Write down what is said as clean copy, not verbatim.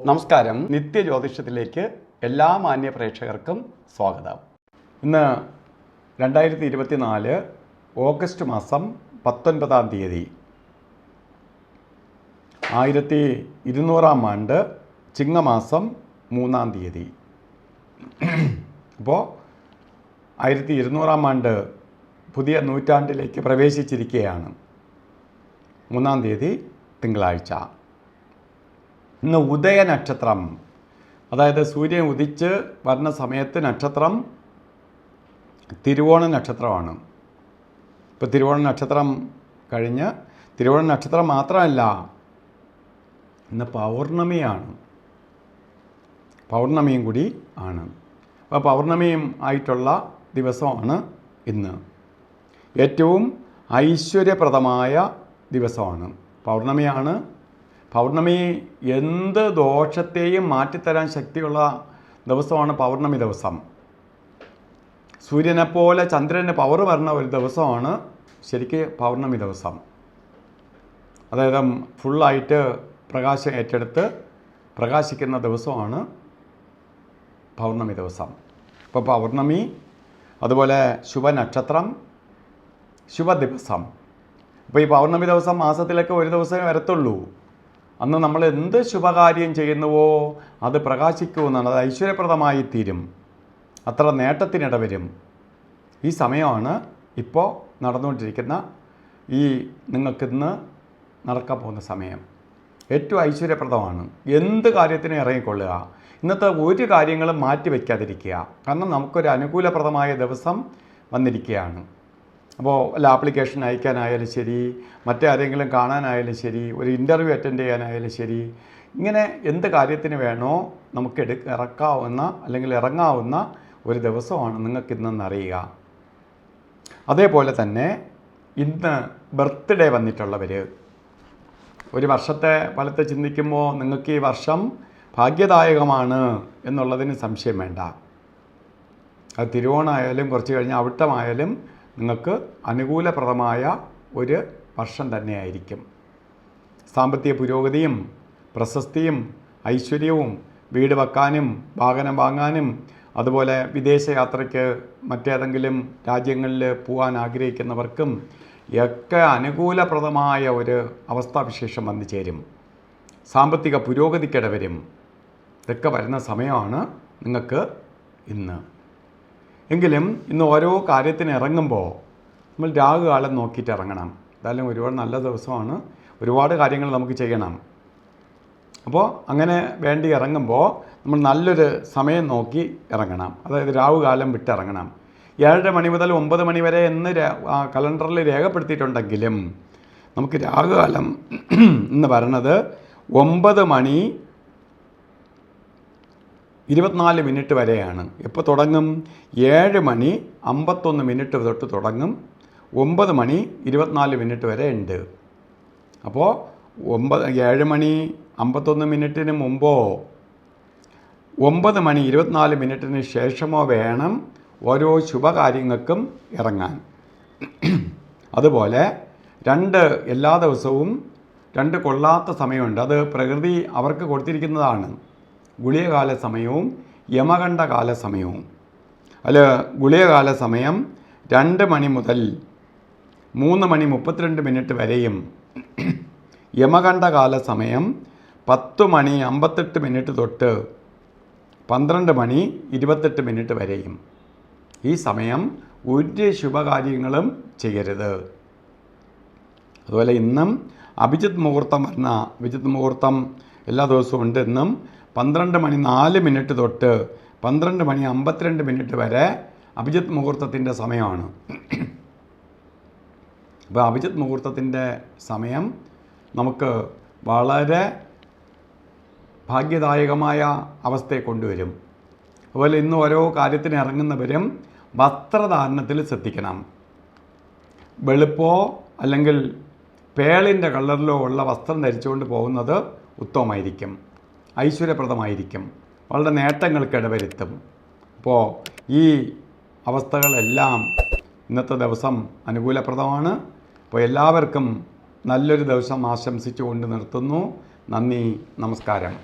നമസ്കാരം. നിത്യജ്യോതിഷത്തിലേക്ക് എല്ലാ മാന്യ പ്രേക്ഷകർക്കും സ്വാഗതം. ഇന്ന് 2024 ഓഗസ്റ്റ് മാസം 19-ാം തീയതി 1200-ാം ആണ്ട് ചിങ്ങമാസം 3-ാം തീയതി. അപ്പോൾ 1200-ാം ആണ്ട് പുതിയ നൂറ്റാണ്ടിലേക്ക് പ്രവേശിച്ചിരിക്കുകയാണ്. 3-ാം തീയതി തിങ്കളാഴ്ച. ഇന്ന് ഉദയ നക്ഷത്രം, അതായത് സൂര്യൻ ഉദിച്ച് വരുന്ന സമയത്ത് നക്ഷത്രം തിരുവോണ നക്ഷത്രമാണ്. ഇപ്പോൾ തിരുവോണ നക്ഷത്രം കഴിഞ്ഞ്, തിരുവോണ നക്ഷത്രം മാത്രമല്ല, ഇന്ന് പൗർണമിയാണ്. പൗർണമിയും കൂടി ആണ്. അപ്പോൾ പൗർണമിയും ആയിട്ടുള്ള ദിവസമാണ് ഇന്ന്. ഏറ്റവും ഐശ്വര്യപ്രദമായ ദിവസമാണ്. പൗർണമിയാണ്. പൗർണമി എന്ത് ദോഷത്തെയും മാറ്റിത്തരാൻ ശക്തിയുള്ള ദിവസമാണ് പൗർണമി ദിവസം. സൂര്യനെപ്പോലെ ചന്ദ്രന് പവർ വരുന്ന ഒരു ദിവസമാണ് ശരിക്കും പൗർണമി ദിവസം. അതായത് ഫുള്ളായിട്ട് പ്രകാശം ഏറ്റെടുത്ത് പ്രകാശിക്കുന്ന ദിവസമാണ് പൗർണമി ദിവസം. ഇപ്പോൾ പൗർണമി, അതുപോലെ ശുഭനക്ഷത്രം, ശുഭദിവസം. അപ്പോൾ ഈ പൗർണമി ദിവസം മാസത്തിലൊക്കെ ഒരു ദിവസമേ വരത്തുള്ളൂ. അന്ന് നമ്മൾ എന്ത് ശുഭകാര്യം ചെയ്യുന്നുവോ അത് പ്രകാശിക്കുമെന്നാണ്, അത് ഐശ്വര്യപ്രദമായി തീരും, അത്ര നേട്ടത്തിനിടവരും. ഈ സമയമാണ് ഇപ്പോൾ നടന്നുകൊണ്ടിരിക്കുന്ന നിങ്ങൾക്കിന്ന് നടക്കാൻ പോകുന്ന സമയം. ഏറ്റവും ഐശ്വര്യപ്രദമാണ്. എന്ത് കാര്യത്തിനും ഇറങ്ങിക്കൊള്ളുക. ഇന്നത്തെ ഒരു കാര്യങ്ങളും മാറ്റി വയ്ക്കാതിരിക്കുക. കാരണം നമുക്കൊരു അനുകൂലപ്രദമായ ദിവസം വന്നിരിക്കുകയാണ്. അപ്പോൾ വല്ല ആപ്ലിക്കേഷൻ അയക്കാനായാലും ശരി, മറ്റാരെങ്കിലും കാണാനായാലും ശരി, ഒരു ഇൻ്റർവ്യൂ അറ്റൻഡ് ചെയ്യാനായാലും ശരി, ഇങ്ങനെ എന്ത് കാര്യത്തിന് വേണോ നമുക്ക് ഇറങ്ങാവുന്ന ഒരു ദിവസമാണ് നിങ്ങൾക്കിന്നെന്നറിയുക. അതേപോലെ തന്നെ ഇന്ന് ബർത്ത്ഡേ വന്നിട്ടുള്ളവർ, ഒരു വർഷത്തെ ഫലത്തെ ചിന്തിക്കുമ്പോൾ നിങ്ങൾക്ക് ഈ വർഷം ഭാഗ്യദായകമാണ് എന്നുള്ളതിന് സംശയം വേണ്ട. അത് തിരുവോണമായാലും കുറച്ച് കഴിഞ്ഞ് അവിട്ടമായാലും നിങ്ങൾക്ക് അനുകൂലപ്രദമായ ഒരു വർഷം തന്നെയായിരിക്കും. സാമ്പത്തിക പുരോഗതിയും പ്രശസ്തിയും ഐശ്വര്യവും, വീട് വെക്കാനും വാഹനം വാങ്ങാനും, അതുപോലെ വിദേശയാത്രയ്ക്ക് മറ്റേതെങ്കിലും രാജ്യങ്ങളിൽ പോകാൻ ആഗ്രഹിക്കുന്നവർക്കും ഒക്കെ അനുകൂലപ്രദമായ ഒരു അവസ്ഥാവിശേഷം വന്നു ചേരും. സാമ്പത്തിക പുരോഗതിക്കിടവരും. ഇതൊക്കെ വരുന്ന സമയമാണ് നിങ്ങൾക്ക് ഇന്ന്. എങ്കിലും ഇന്ന് ഓരോ കാര്യത്തിന് ഇറങ്ങുമ്പോൾ നമ്മൾ രാഹുകാലം നോക്കിയിട്ട് ഇറങ്ങണം. എന്തായാലും ഒരുപാട് നല്ല ദിവസമാണ്, ഒരുപാട് കാര്യങ്ങൾ നമുക്ക് ചെയ്യണം. അപ്പോൾ അങ്ങനെ വേണ്ടി ഇറങ്ങുമ്പോൾ നമ്മൾ നല്ലൊരു സമയം നോക്കി ഇറങ്ങണം. അതായത് രാഹുകാലം വിട്ടിറങ്ങണം. 7:30 മണി മുതൽ 9 മണി വരെ എന്ന് കലണ്ടറിൽ രേഖപ്പെടുത്തിയിട്ടുണ്ടെങ്കിലും നമുക്ക് രാഹുകാലം എന്ന് പറയണത് 9:24 വരെയാണ്. എപ്പോൾ തുടങ്ങും? 7:51 തൊട്ട് തുടങ്ങും. 9:24 വരെ ഉണ്ട്. അപ്പോൾ 7:51 മുമ്പോ 9:24 ശേഷമോ വേണം ഓരോ ശുഭകാര്യങ്ങൾക്കും ഇറങ്ങാൻ. അതുപോലെ എല്ലാ ദിവസവും 2 കൊള്ളാത്ത സമയമുണ്ട്. അത് പ്രകൃതി അവർക്ക് കൊടുത്തിരിക്കുന്നതാണ്. ഗുളികകാല സമയവും യമകണ്ഠകാല സമയവും. ഗുളികകാല സമയം 2 മണി മുതൽ 3:32 വരെയും യമകണ്ഠകാല സമയം 10:58 തൊട്ട് 12:28 വരെയും. ഈ സമയം ഒരു ശുഭകാര്യങ്ങളും ചെയ്യരുത്. അതുപോലെ ഇന്നും അഭിജിത്ത് മുഹൂർത്തം എല്ലാ ദിവസവും ഉണ്ട്. ഇന്നും 12:04 തൊട്ട് 12:52 വരെ അഭിജിത്ത് മുഹൂർത്തത്തിൻ്റെ സമയമാണ്. അപ്പോൾ അഭിജിത്ത് മുഹൂർത്തത്തിൻ്റെ സമയം നമുക്ക് വളരെ ഭാഗ്യദായകമായ അവസ്ഥയെ കൊണ്ടുവരും. അതുപോലെ ഇന്ന് ഓരോ കാര്യത്തിന് ഇറങ്ങുന്നവരും വസ്ത്രധാരണത്തിൽ ശ്രദ്ധിക്കണം. വെളുപ്പോ അല്ലെങ്കിൽ പേളിൻ്റെ കളറിലോ ഉള്ള വസ്ത്രം ധരിച്ചുകൊണ്ട് പോകുന്നത് ഉത്തമമായിരിക്കും, ഐശ്വര്യപ്രദമായിരിക്കും, വളരെ നേട്ടങ്ങൾക്ക് ഇടവരുത്തും. അപ്പോൾ ഈ അവസ്ഥകളെല്ലാം ഇന്നത്തെ ദിവസം അനുകൂലപ്രദമാണ്. അപ്പോൾ എല്ലാവർക്കും നല്ലൊരു ദിവസം ആശംസിച്ചുകൊണ്ട് നിർത്തുന്നു. നന്ദി, നമസ്കാരം.